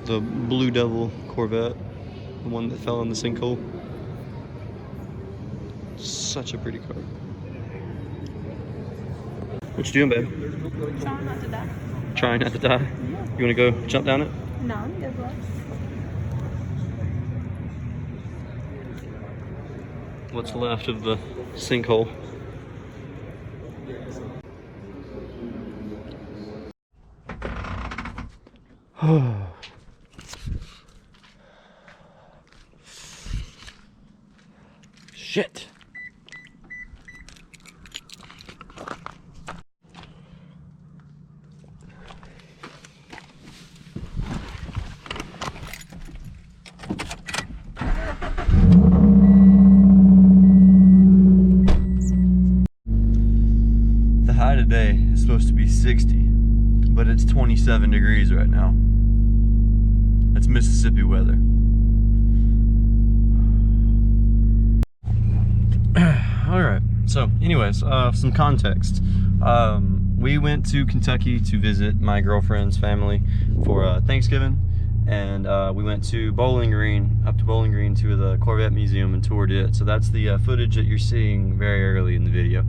The Blue Devil Corvette, the one that fell in the sinkhole. Such a pretty car. What you doing, babe? Trying not to die. Trying not to die? Yeah. You wanna go jump down it? No, I'm good, bro. What's left of the sinkhole? Shit. The high today is supposed to be 60, but it's 27 degrees right now. That's Mississippi weather. Alright, so anyways, some context. We went to Kentucky to visit my girlfriend's family for Thanksgiving, and we went to Bowling Green, up to Bowling Green to the Corvette Museum and toured it. So that's the footage that you're seeing very early in the video.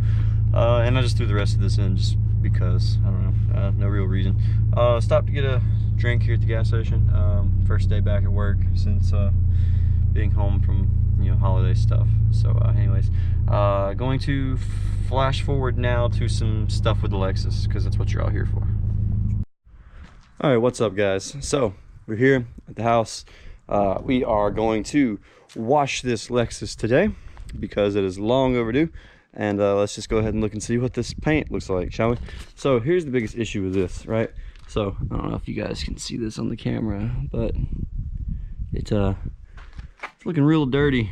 And I just threw the rest of this in just because, I don't know, no real reason. Stopped to get a drink here at the gas station. First day back at work since being home from, you know, holiday stuff. So anyways, going to flash forward now to some stuff with the Lexus, because that's what you're all here for. All right, what's up, guys? So we're here at the house. We are going to wash this Lexus today because it is long overdue. And let's just go ahead and look and see what this paint looks like, shall we? So here's the biggest issue with this, right? So I don't know if you guys can see this on the camera, but it's looking real dirty.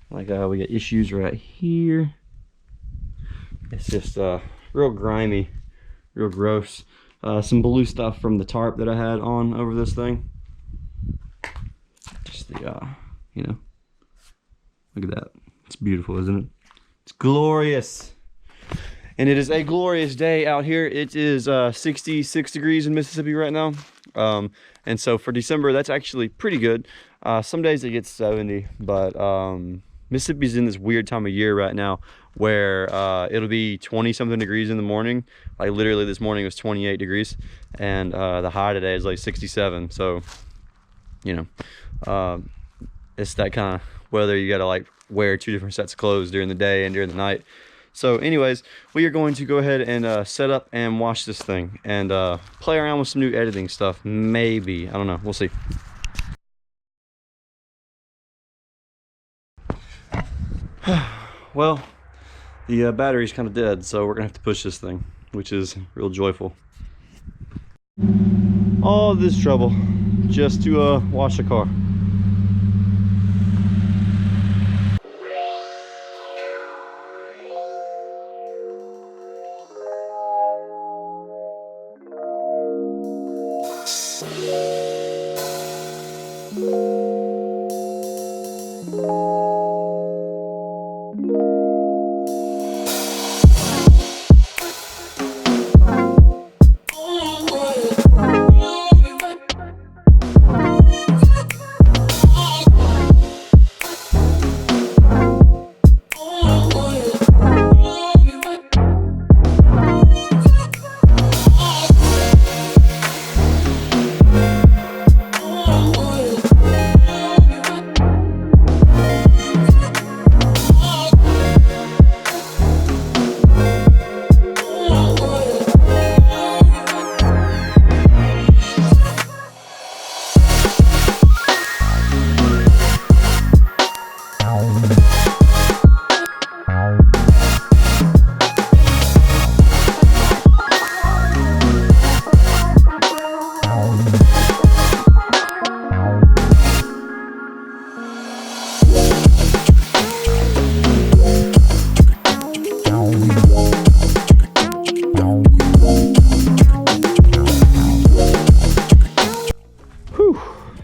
Like we got issues right here. It's just real grimy, real gross. Some blue stuff from the tarp that I had on over this thing. Just the you know, look at that. It's beautiful, isn't it? It's glorious. And it is a glorious day out here. It is 66 degrees in Mississippi right now. And so for December, that's actually pretty good. Some days it gets 70, but Mississippi's in this weird time of year right now where it'll be 20 something degrees in the morning. Like literally this morning it was 28 degrees, and the high today is like 67. So, you know, it's that kind of weather. You gotta like wear two different sets of clothes during the day and during the night. So anyways, we are going to go ahead and set up and wash this thing and play around with some new editing stuff. Maybe, I don't know, we'll see. Well, the battery's kind of dead, so we're gonna have to push this thing, which is real joyful. All this trouble just to wash a car.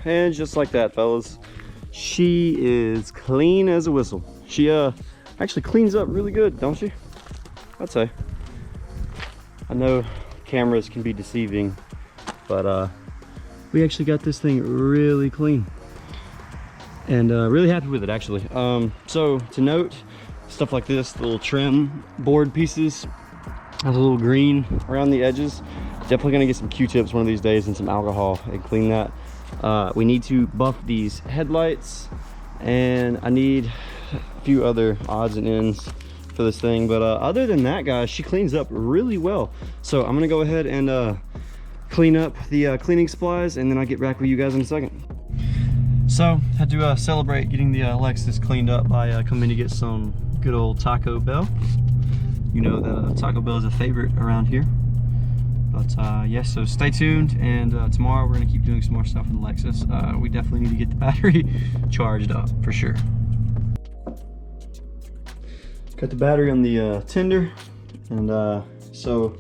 And just like that, fellas, she is clean as a whistle. She actually cleans up really good, don't she? I'd say. I know cameras can be deceiving, but we actually got this thing really clean. And really happy with it, actually. So to note, stuff like this, the little trim board pieces, has a little green around the edges. Definitely gonna get some Q-tips one of these days and some alcohol and clean that. We need to buff these headlights, and I need a few other odds and ends for this thing. But other than that, guys, she cleans up really well. So I'm gonna go ahead and clean up the cleaning supplies, and then I'll get back with you guys in a second. So had to celebrate getting the Lexus cleaned up by coming to get some good old Taco Bell. You know that Taco Bell is a favorite around here. But yes, so stay tuned, and tomorrow we're gonna keep doing some more stuff with the Lexus. We definitely need to get the battery charged up for sure. Got the battery on the tender, and so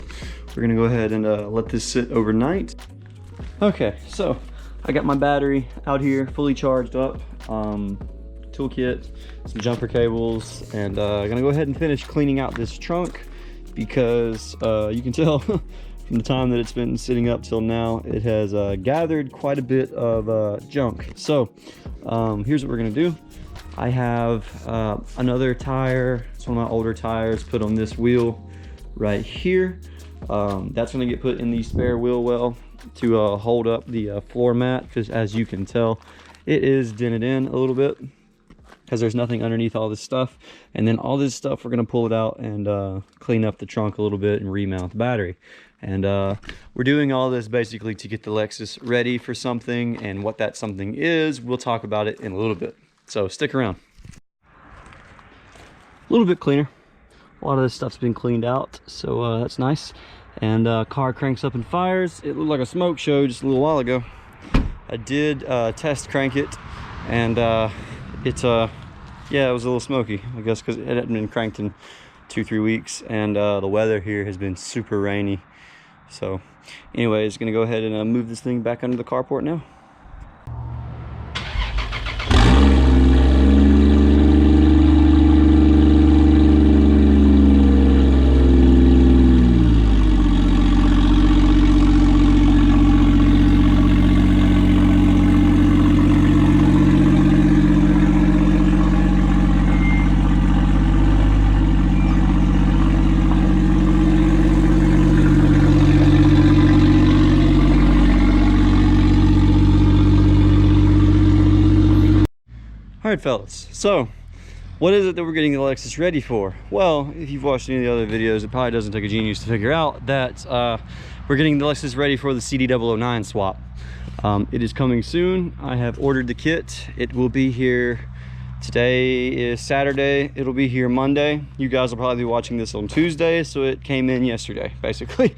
we're gonna go ahead and let this sit overnight. Okay, so I got my battery out here fully charged up, toolkit, some jumper cables, and gonna go ahead and finish cleaning out this trunk, because you can tell from the time that it's been sitting up till now, it has gathered quite a bit of junk. So here's what we're gonna do. I have another tire, it's one of my older tires, put on this wheel right here. That's gonna get put in the spare wheel well to hold up the floor mat, because as you can tell, it is dented in a little bit because there's nothing underneath all this stuff. And then all this stuff, we're gonna pull it out and clean up the trunk a little bit and remount the battery. And we're doing all this basically to get the Lexus ready for something, and what that something is, we'll talk about it in a little bit. So stick around. A little bit cleaner. A lot of this stuff's been cleaned out, so that's nice. And car cranks up and fires. It looked like a smoke show just a little while ago. I did test crank it, and yeah, it was a little smoky, I guess, because it hadn't been cranked in 2-3 weeks, and the weather here has been super rainy. So anyways, gonna go ahead and move this thing back under the carport now. All right, fellas, so what is it that we're getting the Lexus ready for? Well, if you've watched any of the other videos, it probably doesn't take a genius to figure out that we're getting the Lexus ready for the CD009 swap. It is coming soon. I have ordered the kit. It will be here. Today is Saturday. It'll be here Monday. You guys will probably be watching this on Tuesday, so it came in yesterday, basically.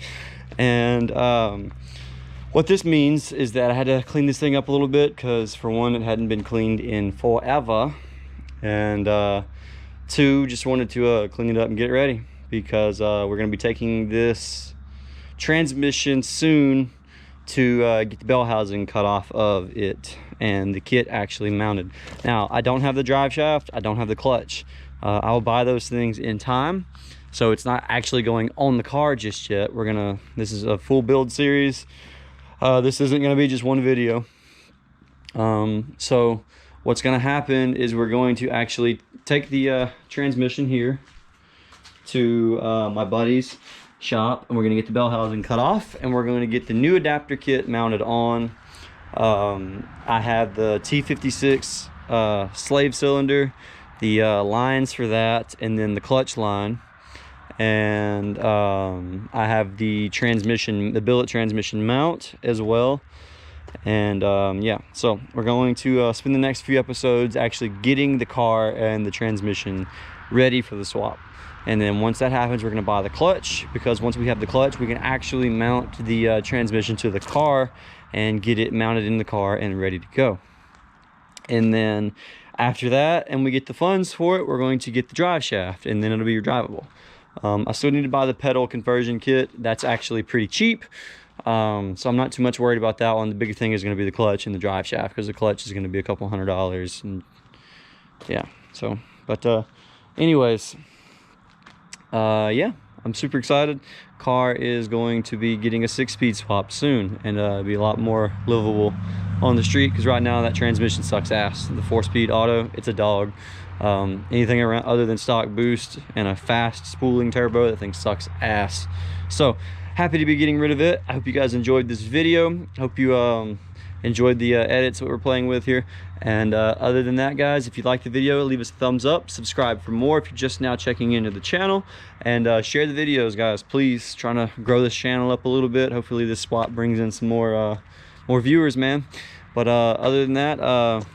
And what this means is that I had to clean this thing up a little bit, because for one, it hadn't been cleaned in forever, and two, just wanted to clean it up and get it ready, because we're going to be taking this transmission soon to get the bell housing cut off of it and the kit actually mounted. Now, I don't have the drive shaft, I don't have the clutch. I will buy those things in time, so it's not actually going on the car just yet. This is a full build series. This isn't going to be just one video. So what's going to happen is we're going to actually take the transmission here to my buddy's shop, and we're going to get the bell housing cut off, and we're going to get the new adapter kit mounted on. I have the T56 slave cylinder, the lines for that, and then the clutch line. And I have the transmission, the billet transmission mount as well. And yeah, so we're going to spend the next few episodes actually getting the car and the transmission ready for the swap. And then once that happens, we're going to buy the clutch, because once we have the clutch, we can actually mount the transmission to the car and get it mounted in the car and ready to go. And then after that, and we get the funds for it, we're going to get the drive shaft, and then it'll be drivable. I still need to buy the pedal conversion kit. That's actually pretty cheap, so I'm not too much worried about that one. The bigger thing is going to be the clutch and the drive shaft, because the clutch is going to be a couple $100, and yeah. So, but anyways, yeah, I'm super excited. Car is going to be getting a 6-speed swap soon, and be a lot more livable on the street, because right now that transmission sucks ass. The 4-speed auto, it's a dog. Anything around other than stock boost and a fast spooling turbo, that thing sucks ass. So happy to be getting rid of it. I hope you guys enjoyed this video. Hope you enjoyed the edits that we're playing with here. And other than that, guys, if you liked the video, leave us a thumbs up, subscribe for more if you're just now checking into the channel, and share the videos, guys, please. Trying to grow this channel up a little bit. Hopefully this swap brings in some more viewers, man. But other than that,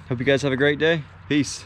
hope you guys have a great day. Peace.